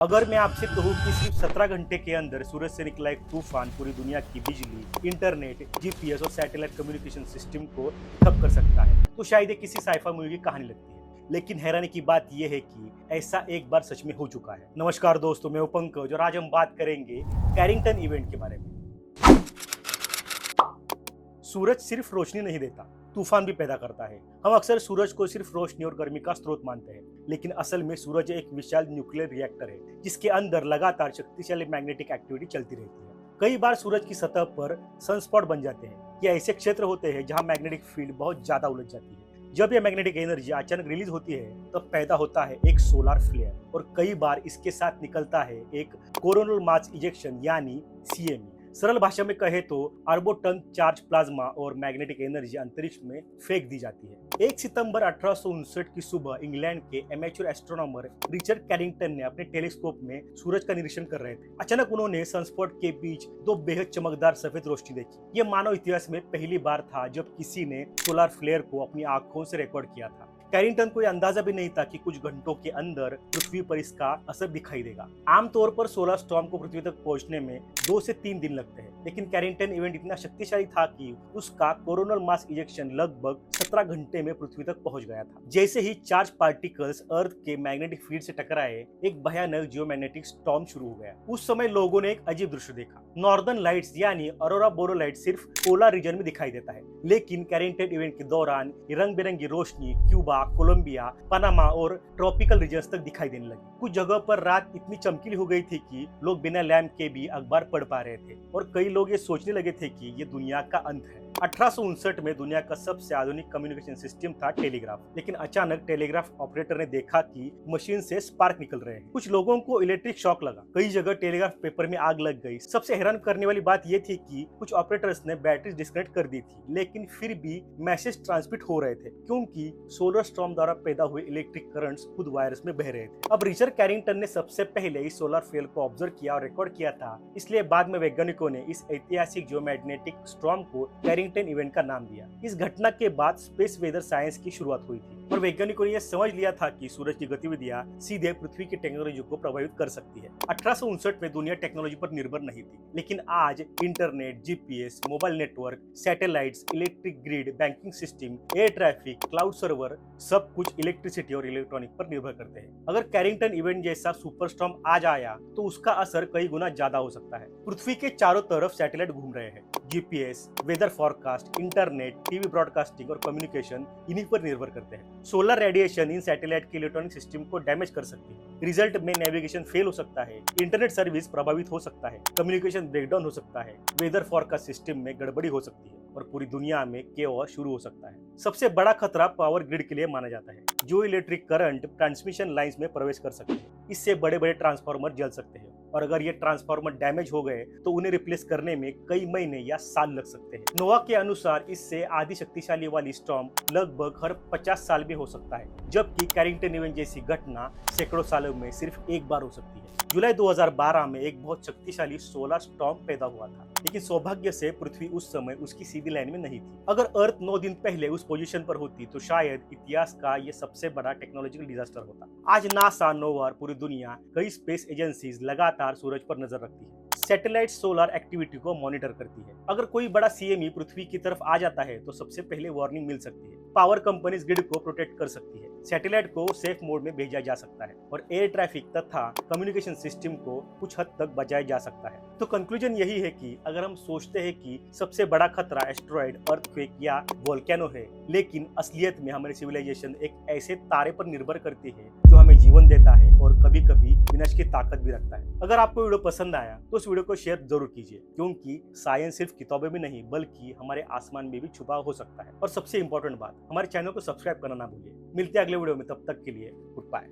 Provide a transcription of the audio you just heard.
अगर मैं आपसे कहूँ कि सिर्फ 17 घंटे के अंदर सूरज से निकला एक तूफान पूरी दुनिया की बिजली, इंटरनेट, जीपीएस और सैटेलाइट कम्युनिकेशन सिस्टम को ठप कर सकता है, तो शायद ये किसी साइफा मूवी की कहानी लगती है। लेकिन हैरानी की बात यह है कि ऐसा एक बार सच में हो चुका है। नमस्कार दोस्तों, मैं हूं पंकज और आज हम बात करेंगे कैरिंगटन इवेंट के बारे में। सूरज सिर्फ रोशनी नहीं देता, तूफान भी पैदा करता है। हम अक्सर सूरज को सिर्फ रोशनी और गर्मी का स्रोत मानते हैं, लेकिन असल में सूरज एक विशाल न्यूक्लियर रिएक्टर है जिसके अंदर लगातार शक्तिशाली मैग्नेटिक एक्टिविटी चलती रहती है। कई बार सूरज की सतह पर सनस्पॉट बन जाते हैं। ये ऐसे क्षेत्र होते हैं जहां मैग्नेटिक फील्ड बहुत ज्यादा उलझ जाती है। जब यह मैग्नेटिक एनर्जी अचानक रिलीज होती है तब पैदा होता है एक सोलर फ्लेयर, और कई बार इसके साथ निकलता है एक कोरोनल मास इजेक्शन यानी CME। सरल भाषा में कहे तो अरबों टन चार्ज प्लाज्मा और मैग्नेटिक एनर्जी अंतरिक्ष में फेंक दी जाती है। 1 सितंबर 1859 की सुबह इंग्लैंड के एमेच्योर एस्ट्रोनॉमर रिचर्ड कैरिंगटन ने अपने टेलीस्कोप में सूरज का निरीक्षण कर रहे थे। अचानक उन्होंने सनस्पॉट के बीच 2 बेहद चमकदार सफेद रोशनी देखी। यह मानव इतिहास में पहली बार था जब किसी ने सोलर फ्लेयर को अपनी आंखों से रिकॉर्ड किया था। कैरिंगटन को यह अंदाजा भी नहीं था कि कुछ घंटों के अंदर पृथ्वी पर इसका असर दिखाई देगा। आमतौर पर सोलर स्टॉर्म को पृथ्वी तक पहुंचने में 2 से 3 दिन लगते हैं, लेकिन कैरिंगटन इवेंट इतना शक्तिशाली था कि उसका कोरोनल मास इजेक्शन लगभग 17 घंटे में पृथ्वी तक पहुंच गया था। जैसे ही चार्ज पार्टिकल्स अर्थ के मैग्नेटिक फील्ड से टकराए, एक भयानक जियोमैग्नेटिक स्टॉर्म शुरू हो गया। उस समय लोगों ने एक अजीब दृश्य देखा। नॉर्दर्न लाइट्स यानी अरोरा बोरोलाइट सिर्फ पोलर रीजन में दिखाई देता है, लेकिन कैरिंगटन इवेंट के दौरान रंग बिरंगी रोशनी क्यूबा, कोलंबिया, पनामा और ट्रॉपिकल रीजन्स तक दिखाई देने लगी। कुछ जगह पर रात इतनी चमकीली हो गई थी कि लोग बिना लैंप के भी अखबार पढ़ पा रहे थे, और कई लोग ये सोचने लगे थे कि ये दुनिया का अंत है। 1859 में दुनिया का सबसे आधुनिक कम्युनिकेशन सिस्टम था टेलीग्राफ, लेकिन अचानक टेलीग्राफ ऑपरेटर ने देखा कि मशीन से स्पार्क निकल रहे हैं। कुछ लोगों को इलेक्ट्रिक शॉक लगा, कई जगह टेलीग्राफ पेपर में आग लग गई। सबसे हैरान करने वाली बात यह थी कि कुछ ऑपरेटर्स ने बैटरी डिस्कनेक्ट कर दी थी, लेकिन फिर भी मैसेज ट्रांसमिट हो रहे थे, क्योंकि सोलर स्टॉर्म द्वारा पैदा हुए इलेक्ट्रिक करंट्स खुद वायरस में बह रहे थे। अब रिचर्ड कैरिंगटन ने सबसे पहले इस सोलर फ्लेयर को ऑब्जर्व किया और रिकॉर्ड किया था, इसलिए बाद में वैज्ञानिकों ने इस ऐतिहासिक जियोमैग्नेटिक स्टॉर्म को कैरिंगटन इवेंट का नाम दिया। इस घटना के बाद स्पेस वेदर साइंस की शुरुआत हुई थी, और वैज्ञानिकों ने यह समझ लिया था कि सूरज की गतिविधियां सीधे पृथ्वी की टेक्नोलॉजी को प्रभावित कर सकती है। 1859 में दुनिया टेक्नोलॉजी पर निर्भर नहीं थी, लेकिन आज internet, GPS, mobile network, satellites, electric grid, banking system, air traffic, cloud server, सब कुछ इलेक्ट्रिसिटी और इलेक्ट्रॉनिक पर निर्भर करते हैं। अगर कैरिंगटन इवेंट जैसा सुपरस्टॉर्म आज आया तो उसका असर कई गुना ज्यादा हो सकता है। पृथ्वी के चारों तरफ सैटेलाइट घूम रहे हैं। GPS, weather forecast, internet, TV broadcasting और कम्युनिकेशन इन्हीं पर निर्भर करते हैं। सोलर रेडिएशन इन सैटेलाइट के इलेक्ट्रॉनिक सिस्टम को डैमेज कर सकती है। रिजल्ट में नेविगेशन फेल हो सकता है, इंटरनेट सर्विस प्रभावित हो सकता है, कम्युनिकेशन ब्रेकडाउन हो सकता है, वेदर फॉरकास्ट सिस्टम में गड़बड़ी हो सकती है और पूरी दुनिया में केओस शुरू हो सकता है। सबसे बड़ा खतरा पावर ग्रिड के लिए माना जाता है, जो इलेक्ट्रिक करंट ट्रांसमिशन लाइंस में प्रवेश कर सकते हैं। इससे बड़े बड़े ट्रांसफार्मर जल सकते हैं, और अगर ये ट्रांसफार्मर डैमेज हो गए तो उन्हें रिप्लेस करने में कई महीने या साल लग सकते हैं। नोवा के अनुसार इससे आधी शक्तिशाली वाली स्टॉर्म लगभग हर 50 साल में हो सकता है, जबकि कैरिंगटन इवेंट जैसी घटना सैकड़ों सालों में सिर्फ एक बार हो सकती है। जुलाई 2012 में एक बहुत शक्तिशाली सोलर स्टॉर्म पैदा हुआ था, लेकिन सौभाग्य से पृथ्वी उस समय उसकी सीधी लाइन में नहीं थी। अगर अर्थ 9 दिन पहले उस पोजीशन पर होती तो शायद इतिहास का यह सबसे बड़ा टेक्नोलॉजिकल डिजास्टर होता। आज नासा, नोवा, पूरी दुनिया, कई स्पेस एजेंसीज लगातार सूरज पर नजर रखती है। सैटेलाइट सोलर एक्टिविटी को मॉनिटर करती है। अगर कोई बड़ा CME पृथ्वी की तरफ आ जाता है तो सबसे पहले वार्निंग मिल सकती है। पावर कंपनीज ग्रिड को प्रोटेक्ट कर सकती है, सैटेलाइट को सेफ मोड में भेजा जा सकता है, और एयर ट्रैफिक तथा कम्युनिकेशन सिस्टम को कुछ हद तक बचाया जा सकता है। तो कंक्लूजन यही है कि अगर हम सोचते हैं कि सबसे बड़ा खतरा एस्टेरॉयड, अर्थक्वेक या वोल्केनो है, लेकिन असलियत में हमारी सिविलाइजेशन एक ऐसे तारे पर निर्भर करती है जो हमें जीवन देता है और कभी कभी विनाश की ताकत भी रखता है। अगर आपको वीडियो पसंद आया तो इस वीडियो को शेयर जरूर कीजिए, क्योंकि साइंस सिर्फ किताबों में नहीं बल्कि हमारे आसमान में भी छुपा हो सकता है। और सबसे इंपॉर्टेंट बात, हमारे चैनल को सब्सक्राइब करना ना भूलिए। मिलते हैं अगले वीडियो में, तब तक के लिए गुड बाय।